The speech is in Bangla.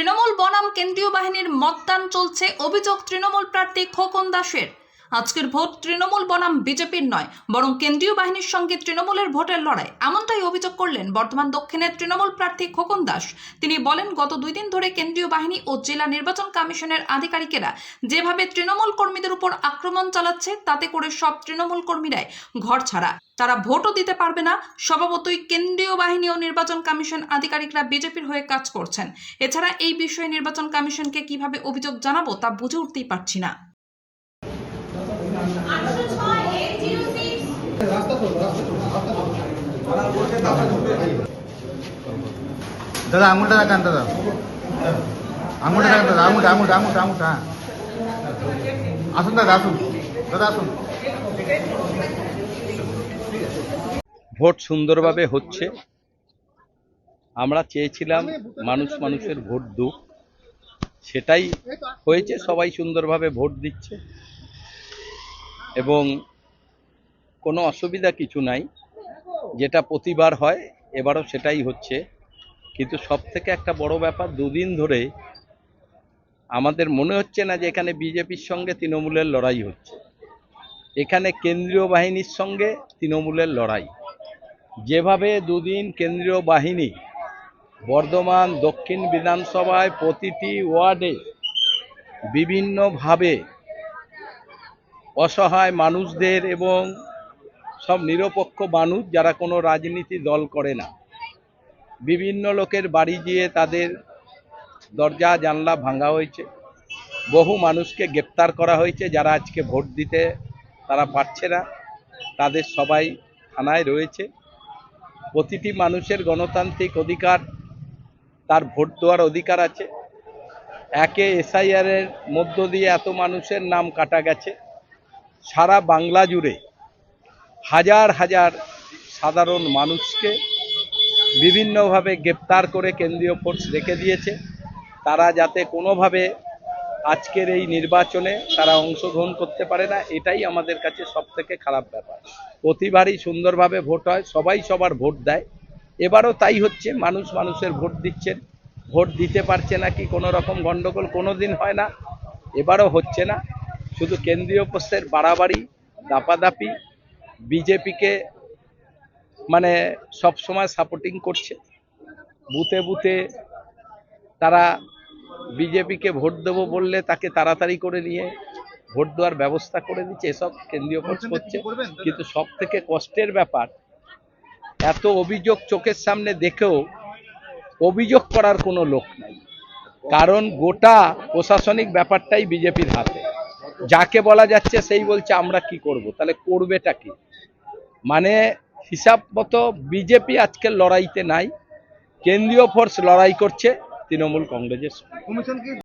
তৃণমূল বনাম কেন্দ্রীয় বাহিনীর মতদান চলছে, অভিযোগ তৃণমূল প্রার্থী খোকন দাসের। আজকের ভোট তৃণমূল বনাম বিজেপির নয়, বরং কেন্দ্রীয় বাহিনীর সঙ্গে তৃণমূলের ভোটের লড়াই, এমনটাই অভিযোগ করলেন বর্ধমান দক্ষিণের তৃণমূল প্রার্থী খোকন দাস। তিনি বলেন, গত 2 দিন ধরে কেন্দ্রীয় বাহিনী ও জেলা নির্বাচন কমিশনের আধিকারিকেরা যেভাবে তৃণমূল কর্মীদের উপর আক্রমণ চালাচ্ছে, তাতে করে সব তৃণমূল কর্মীরাই ঘরছাড়া। তারা ভোটও দিতে পারবে না। স্বভাবতই কেন্দ্রীয় বাহিনী ও নির্বাচন কমিশন আধিকারিকরা বিজেপির হয়ে কাজ করছেন। এছাড়া এই বিষয়ে নির্বাচন কমিশনকে কিভাবে অভিযোগ জানাবো তা বুঝে উঠতেই পারছি না। দাদা আঙুলটা দেখান, দাদা আঙুলটা দেখান, দাদা আঙুলটা আঙুলটা আঙুলটা আঙুলটা আসুন দাদা, আসুন দাদা, আসুন। ভোট সুন্দরভাবে হচ্ছে। আমরা চেয়েছিলাম মানুষের ভোট দুক, সেটাই হয়েছে। সবাই সুন্দরভাবে ভোট দিচ্ছে এবং কোনো অসুবিধা কিছু নাই। যেটা প্রতিবার হয়, এবারও সেটাই হচ্ছে। কিন্তু সবথেকে একটা বড় ব্যাপার, 2 দিন ধরে আমাদের মনে হচ্ছে না যে এখানে বিজেপির সঙ্গে তৃণমূলের লড়াই হচ্ছে। এখানে কেন্দ্রীয় বাহিনীর সঙ্গে তৃণমূলের লড়াই। যেভাবে 2 দিন কেন্দ্রীয় বাহিনী বর্ধমান দক্ষিণ বিধানসভায় প্রতিটি ওয়ার্ডে বিভিন্নভাবে অসহায় মানুষদের এবং সব নিরপেক্ষ মানুষ যারা কোনো রাজনীতি দল করে না, বিভিন্ন লোকের বাড়ি গিয়ে তাদের দরজা জানলা ভাঙা হয়েছে, বহু মানুষকে গ্রেপ্তার করা হয়েছে। যারা আজকে ভোট দিতে তারা পারছে না, তাদের সবাই থানায় রয়েছে। প্রতিটি মানুষের গণতান্ত্রিক অধিকার, তার ভোট দেওয়ার অধিকার আছে। একে এসআইআর এর মধ্য দিয়ে এত মানুষের নাম কাটা গেছে। সারা বাংলা জুড়ে হাজার হাজার সাধারণ মানুষকে বিভিন্নভাবে গ্রেপ্তার করে কেন্দ্রীয় ফোর্স রেখে দিয়েছে। তারা যাতে কোনোভাবে আজকের এই নির্বাচনে তারা অংশগ্রহণ করতে পারে না, এটাই আমাদের কাছে সবথেকে খারাপ ব্যাপার। প্রতিবারই সুন্দরভাবে ভোট হয়, সবাই সবার ভোট দেয়। এবারও তাই হচ্ছে। মানুষের ভোট দিচ্ছেন, ভোট দিতে পারছে না কি কোনো রকম গণ্ডগোল কোনো দিন হয় না, এবারও হচ্ছে না। শুধু কেন্দ্রীয় পোস্টের বাড়াবাড়ি, দাপাদাপি, বিজেপিকে মানে সব সময় সাপোর্টিং করছে। বুথে বুথে তারা বিজেপিকে ভোট দেবো বললে তাকে তাড়াতাড়ি করে নিয়ে ভোট দেওয়ার ব্যবস্থা করে দিচ্ছে। এসব কেন্দ্রীয় ফোর্স করছে। কিন্তু সব থেকে কষ্টের ব্যাপার, এত অভিযোগ চোখের সামনে দেখেও অভিযোগ করার কোনো লোক নাই। কারণ গোটা প্রশাসনিক ব্যাপারটাই বিজেপির হাতে। যাকে বলা যাচ্ছে সেই বলছে আমরা কি করব, তাহলে করবেটা কি? মানে হিসাব মতো বিজেপি আজকের লড়াইতে নাই, কেন্দ্রীয় ফোর্স লড়াই করছে তৃণমূল কংগ্রেসের সঙ্গে।